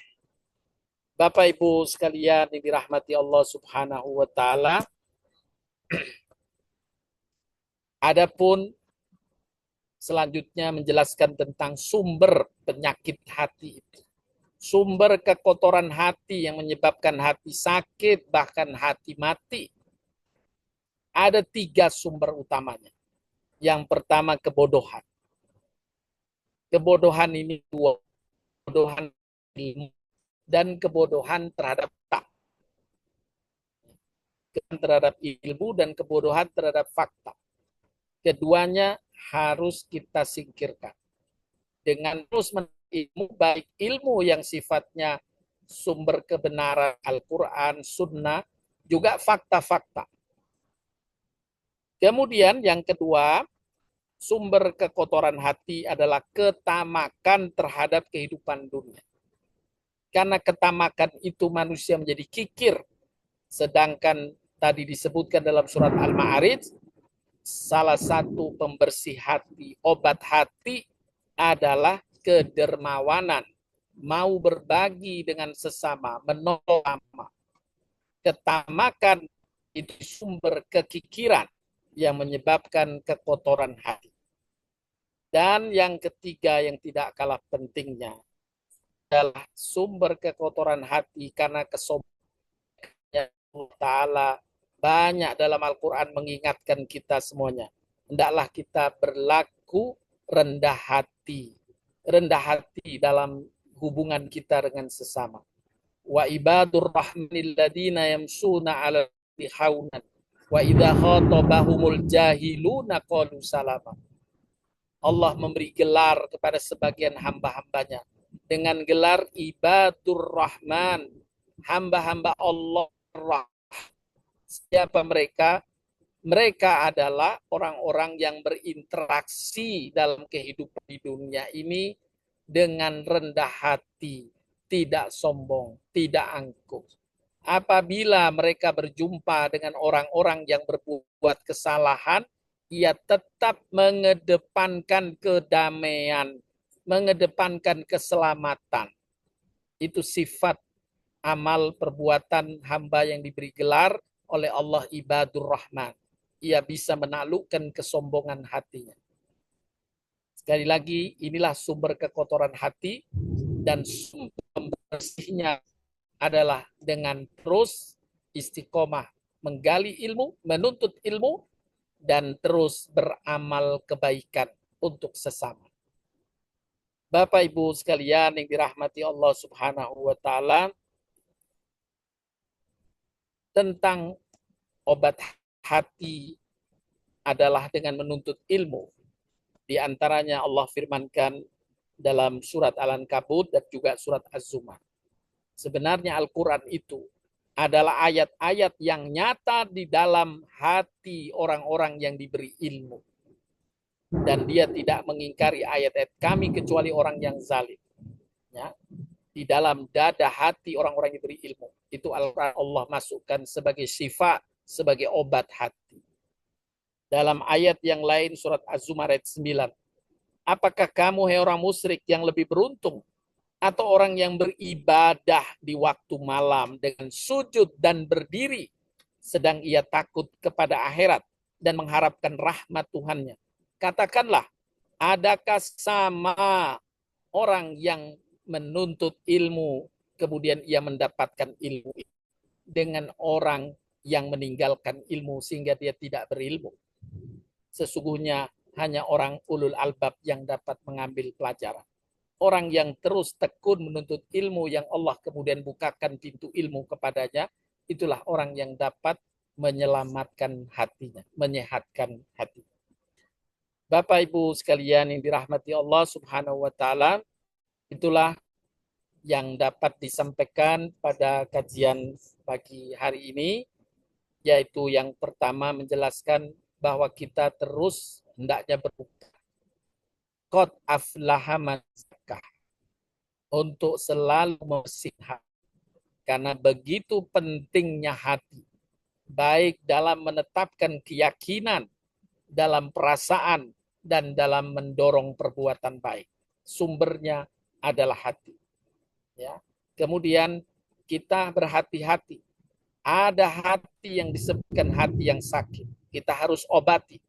Bapak Ibu sekalian yang dirahmati Allah Subhanahu wa taala, adapun selanjutnya menjelaskan tentang sumber penyakit hati itu. Sumber kekotoran hati yang menyebabkan hati sakit, bahkan hati mati. Ada 3 sumber utamanya. Yang pertama kebodohan. Kebodohan ini 2. Kebodohan ilmu dan kebodohan terhadap fakta. Terhadap ilmu dan kebodohan terhadap fakta. Keduanya harus kita singkirkan. Dengan terus ilmu, baik ilmu yang sifatnya sumber kebenaran Al-Quran, Sunnah, juga fakta-fakta. Kemudian yang kedua, sumber kekotoran hati adalah ketamakan terhadap kehidupan dunia. Karena ketamakan itu manusia menjadi kikir. Sedangkan tadi disebutkan dalam surat Al-Ma'arij, salah satu pembersih hati, obat hati adalah kedermawanan. Mau berbagi dengan sesama, menolong. Ketamakan itu sumber kekikiran yang menyebabkan kekotoran hati. Dan yang ketiga yang tidak kalah pentingnya adalah sumber kekotoran hati karena kesombongan Allah Ta'ala. Banyak dalam Al-Quran mengingatkan kita semuanya. Hendaklah kita berlaku rendah hati. Rendah hati dalam hubungan kita dengan sesama. Wa ibadur rahmanil ladina yamsuna ala haunan. Wa idha khatabahumul jahiluna qalu salama. Allah memberi gelar kepada sebagian hamba-hambanya dengan gelar ibadur rahman, hamba-hamba Allah. Siapa mereka? Mereka adalah orang-orang yang berinteraksi dalam kehidupan di dunia ini dengan rendah hati, tidak sombong, tidak angkuh. Apabila mereka berjumpa dengan orang-orang yang berbuat kesalahan, ia tetap mengedepankan kedamaian, mengedepankan keselamatan. Itu sifat amal perbuatan hamba yang diberi gelar oleh Allah ibadur rahman. Ia bisa menaklukkan kesombongan hatinya. Sekali lagi, inilah sumber kekotoran hati, dan sumber bersihnya adalah dengan terus istiqomah menggali ilmu, menuntut ilmu, dan terus beramal kebaikan untuk sesama. Bapak Ibu sekalian yang dirahmati Allah Subhanahu wa taala, tentang obat hati adalah dengan menuntut ilmu. Di antaranya Allah firmankan dalam surat Al-Ankabut dan juga surat Az-Zumar. Sebenarnya Al-Quran itu adalah ayat-ayat yang nyata di dalam hati orang-orang yang diberi ilmu. Dan dia tidak mengingkari ayat-ayat kami kecuali orang yang zalim. Ya. Di dalam dada hati orang-orang yang diberi ilmu. Itu Al-Quran Allah masukkan sebagai syifa, sebagai obat hati. Dalam ayat yang lain surat Az-Zumar ayat 9. Apakah kamu hai orang musyrik yang lebih beruntung atau orang yang beribadah di waktu malam dengan sujud dan berdiri sedang ia takut kepada akhirat dan mengharapkan rahmat Tuhannya? Katakanlah, adakah sama orang yang menuntut ilmu kemudian ia mendapatkan ilmu dengan orang yang meninggalkan ilmu sehingga dia tidak berilmu? Sesungguhnya hanya orang ulul albab yang dapat mengambil pelajaran. Orang yang terus tekun menuntut ilmu yang Allah kemudian bukakan pintu ilmu kepadanya, itulah orang yang dapat menyelamatkan hatinya, menyehatkan hati. Bapak Ibu sekalian yang dirahmati Allah Subhanahu wa taala, itulah yang dapat disampaikan pada kajian pagi hari ini, yaitu yang pertama menjelaskan bahwa kita terus hendaknya berupaya qad aflaha man zakkah, untuk selalu membersihkan, karena begitu pentingnya hati, baik dalam menetapkan keyakinan, dalam perasaan, dan dalam mendorong perbuatan baik. Sumbernya adalah hati. Ya. Kemudian kita berhati-hati. Ada hati yang disebutkan hati yang sakit. Kita harus obati.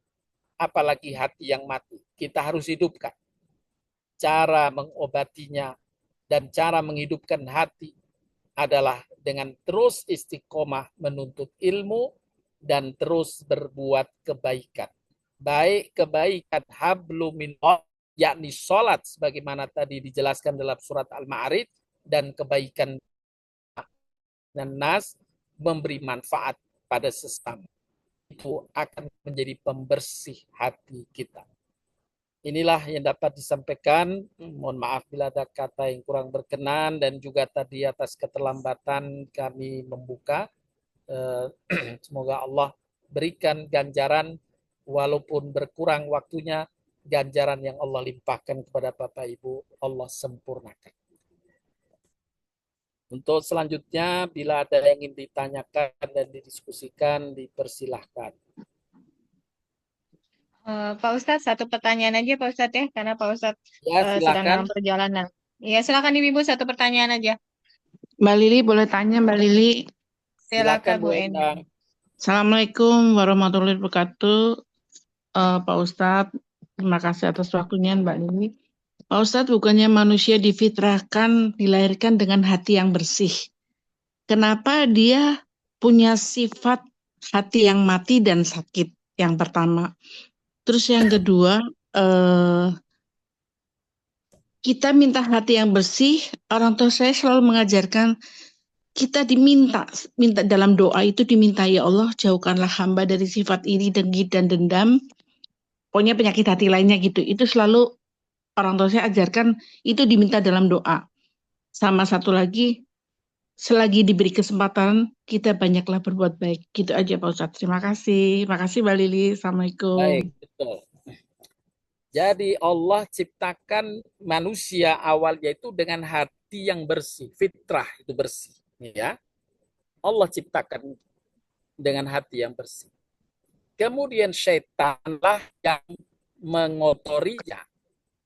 Apalagi hati yang mati. Kita harus hidupkan. Cara mengobatinya dan cara menghidupkan hati adalah dengan terus istiqomah menuntut ilmu dan terus berbuat kebaikan. Baik kebaikan hablumin, yakni sholat sebagaimana tadi dijelaskan dalam surat Al-Ma'arij, dan kebaikan dan nas, memberi manfaat pada sesama. Itu akan menjadi pembersih hati kita. Inilah yang dapat disampaikan. Mohon maaf bila ada kata yang kurang berkenan dan juga tadi atas keterlambatan kami membuka. Semoga Allah berikan ganjaran walaupun berkurang waktunya, ganjaran yang Allah limpahkan kepada Bapak Ibu, Allah sempurnakan. Untuk selanjutnya, bila ada yang ingin ditanyakan dan didiskusikan, dipersilahkan. Pak Ustadz, satu pertanyaan aja Pak Ustadz ya, karena Pak Ustadz Ya, sedang silakan. dalam perjalanan. Ya, silakan Ibu, satu pertanyaan aja. Mbak Lili boleh tanya Mbak Lili. Silakan Bu Endang. Endang. Assalamualaikum warahmatullahi wabarakatuh. Pak Ustadz, terima kasih atas waktunya Mbak Lili. Pak Ustadz, bukannya manusia difitrahkan, dilahirkan dengan hati yang bersih. Kenapa dia punya sifat hati yang mati dan sakit? Yang pertama. Terus yang kedua, kita minta hati yang bersih. Orang tua saya selalu mengajarkan kita minta dalam doa itu diminta, ya Allah jauhkanlah hamba dari sifat iri, dengki, dan dendam. Pokoknya penyakit hati lainnya gitu. Itu selalu orang tua saya ajarkan, itu diminta dalam doa. Sama satu lagi, selagi diberi kesempatan, kita banyaklah berbuat baik. Gitu aja Pak Ustadz. Terima kasih. Makasih Mbak Lili. Assalamualaikum. Baik, betul. Jadi Allah ciptakan manusia awalnya itu dengan hati yang bersih, fitrah itu bersih, ya. Allah ciptakan dengan hati yang bersih. Kemudian syaitanlah yang mengotorinya,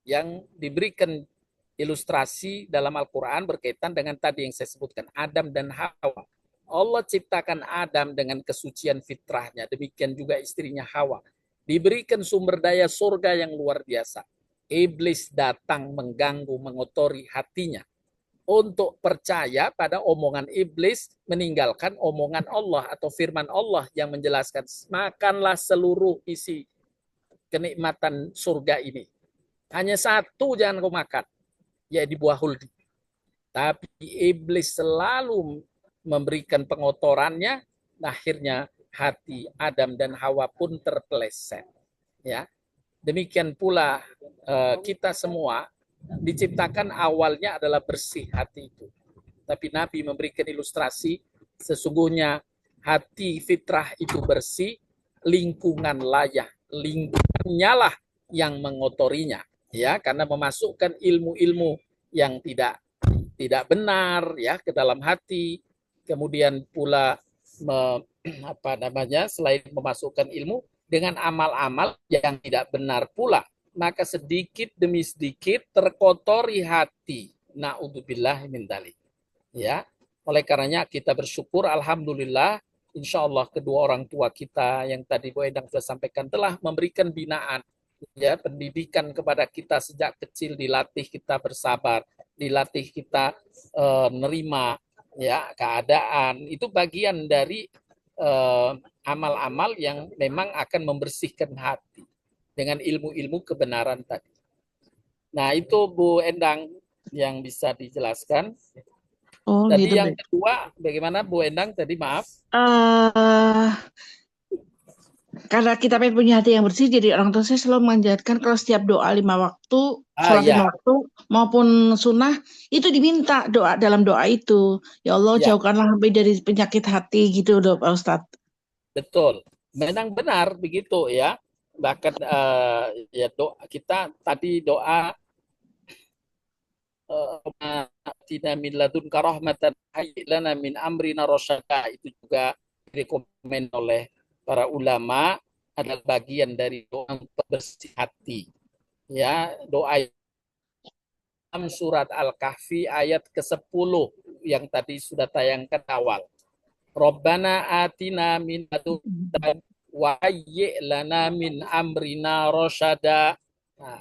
yang diberikan ilustrasi dalam Al-Quran berkaitan dengan tadi yang saya sebutkan, Adam dan Hawa. Allah ciptakan Adam dengan kesucian fitrahnya, demikian juga istrinya Hawa. Diberikan sumber daya surga yang luar biasa. Iblis datang mengganggu, mengotori hatinya. Untuk percaya pada omongan iblis, meninggalkan omongan Allah atau firman Allah yang menjelaskan, makanlah seluruh isi kenikmatan surga ini. Hanya satu jangan kau makan, yaitu buah huldi. Tapi iblis selalu memberikan pengotorannya, akhirnya hati Adam dan Hawa pun terpeleset. Ya, demikian pula kita semua diciptakan awalnya adalah bersih hati itu. Tapi Nabi memberikan ilustrasi, sesungguhnya hati fitrah itu bersih, lingkungan lingkungannya lah yang mengotorinya, ya, karena memasukkan ilmu-ilmu yang tidak benar ya ke dalam hati, kemudian pula selain memasukkan ilmu dengan amal-amal yang tidak benar pula, maka sedikit demi sedikit terkotori hati. Na'udzubillah min dzalik. Ya, oleh karenanya kita bersyukur, alhamdulillah, insya Allah kedua orang tua kita yang tadi Bu Endang sudah sampaikan telah memberikan binaan, ya, pendidikan kepada kita sejak kecil, dilatih kita bersabar, dilatih kita nerima ya keadaan. Itu bagian dari amal-amal yang memang akan membersihkan hati dengan ilmu-ilmu kebenaran tadi. Nah, itu Bu Endang yang bisa dijelaskan. Oh, Tadi gitu. yang kedua, bagaimana Bu Endang tadi, maaf? Karena kita pengen punya hati yang bersih, jadi orang tua saya selalu mengajarkan kalau setiap doa 5 waktu, sholat 5 Ya, waktu, maupun sunnah, itu diminta doa dalam doa itu. Ya Allah, ya, jauhkanlah hamba dari penyakit hati gitu, Pak Ustadz. betul. Memang benar begitu ya. Bahkan ya doa kita tadi doa atina min ladunka rahmatan hayyi lana min amrina rasyada, itu juga direkomend oleh para ulama, adalah bagian dari doa bersih hati. Ya, doa dalam surat Al-Kahfi ayat ke-10 yang tadi sudah tayangkan awal. Rabbana atina min ladunka wa hayyi lana min amrina rasyada. Nah,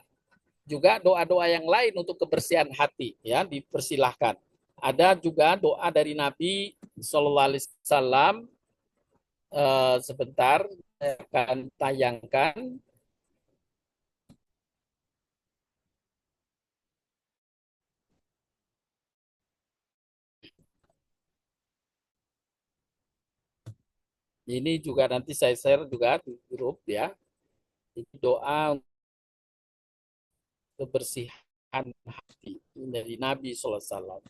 juga doa-doa yang lain untuk kebersihan hati, ya, dipersilahkan. Ada juga doa dari Nabi Sallallahu Alaihi Wasallam, sebentar saya akan tayangkan. Ini juga nanti saya share juga di grup ya. Ini doa kebersihan hati dari Nabi Sallallahu Alaihi Wasallam.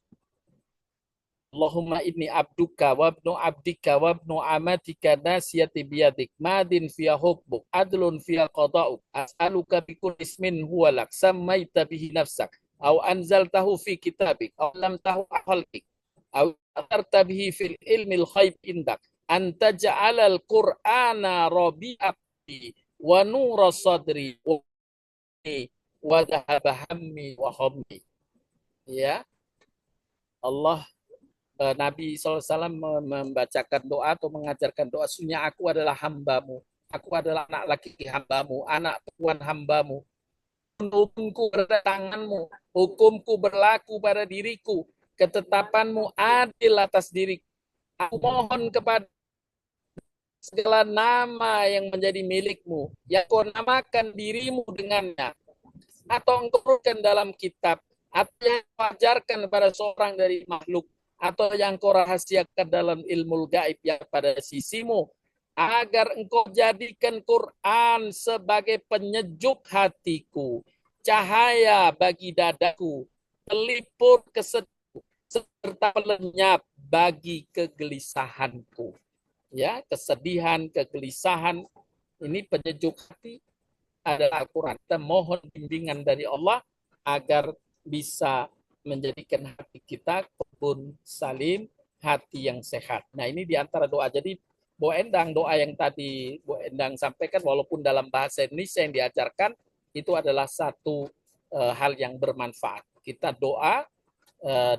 Allahumma inni abduka wabnu abdika wabnu amatika nasiyati biyadik madin fiya hukbuk adlun fiya qada'uk as'aluka bikul ismin huwa lak sammaita bihi nafsak aw anzaltahu fi kitabik aw lam tahu khalqik aw atarta bihi fil ilmil khaib indak anta ja'alal qur'ana rabi'ati wa nura sadri wa dhahaba hammi wa hammi. Ya, Allah, Nabi SAW membacakan doa atau mengajarkan doa, sesungguhnya aku adalah hambamu, aku adalah anak laki hambamu, anak perempuan hambamu, hukumku berada tanganmu, hukumku berlaku pada diriku, ketetapanmu adil atas diriku. Aku mohon kepada segala nama yang menjadi milikmu, yang kau namakan dirimu dengannya, atau engkau turunkan dalam kitab, atau yang wajarkan pada seorang dari makhluk, atau yang kau rahasiakan dalam ilmu gaib yang pada sisimu, agar engkau jadikan Quran sebagai penyejuk hatiku, cahaya bagi dadaku, pelipur kesedihan, serta pelenyap bagi kegelisahanku. Ya, kesedihan, kegelisahan, ini penyejuk hati adalah Al-Quran. Kita mohon bimbingan dari Allah agar bisa menjadikan hati kita kebun salim, hati yang sehat. Nah, ini di antara doa. Jadi Bu Endang, doa yang tadi Bu Endang sampaikan, walaupun dalam bahasa Indonesia yang diajarkan, itu adalah satu hal yang bermanfaat. Kita doa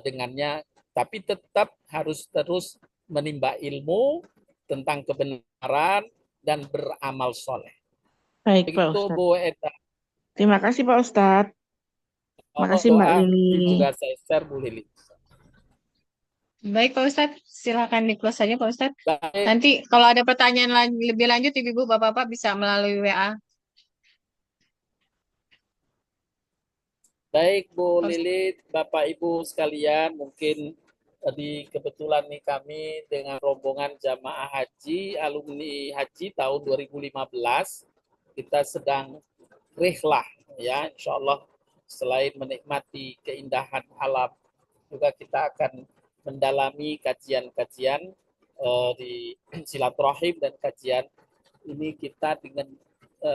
dengannya, tapi tetap harus terus menimba ilmu tentang kebenaran dan beramal soleh. Baik, Pak Begitu Ustadz. Bu Endang. Terima kasih, Pak Ustadz. Terima Mohon kasih, Mbak doa Lili. juga saya share Bu Lili. Baik Pak Ustadz, silakan di close saja Pak Ustadz. Baik, Nanti kalau ada pertanyaan lebih lanjut, Ibu Bapak-Bapak bisa melalui WA. baik Bu Pak Ustadz. Lili, Bapak Ibu sekalian, mungkin tadi kebetulan nih kami dengan rombongan jamaah haji, alumni haji tahun 2015, kita sedang rihlah ya, insya Allah selain menikmati keindahan alam, juga kita akan mendalami kajian-kajian di silaturahim dan kajian ini kita dengan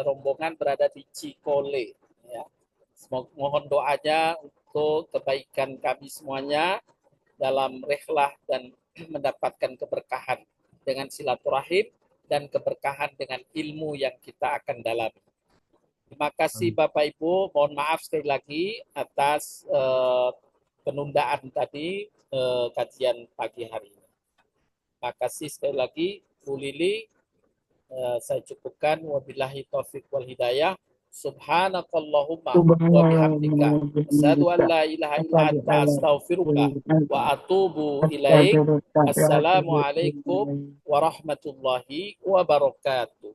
rombongan berada di Cikole. Ya. Mohon doanya untuk kebaikan kami semuanya dalam rihlah dan mendapatkan keberkahan dengan silaturahim dan keberkahan dengan ilmu yang kita akan dalami. Terima kasih Bapak Ibu, mohon maaf sekali lagi atas penundaan tadi kajian pagi hari ini. Terima kasih sekali lagi Bu Lili, saya cukupkan, wabillahi taufiq wal hidayah. Subhanakallahumma wa bihamdika asyhadu an la ilaha illa anta astaghfiruka wa atubu ilaik. Assalamualaikum warahmatullahi wabarakatuh.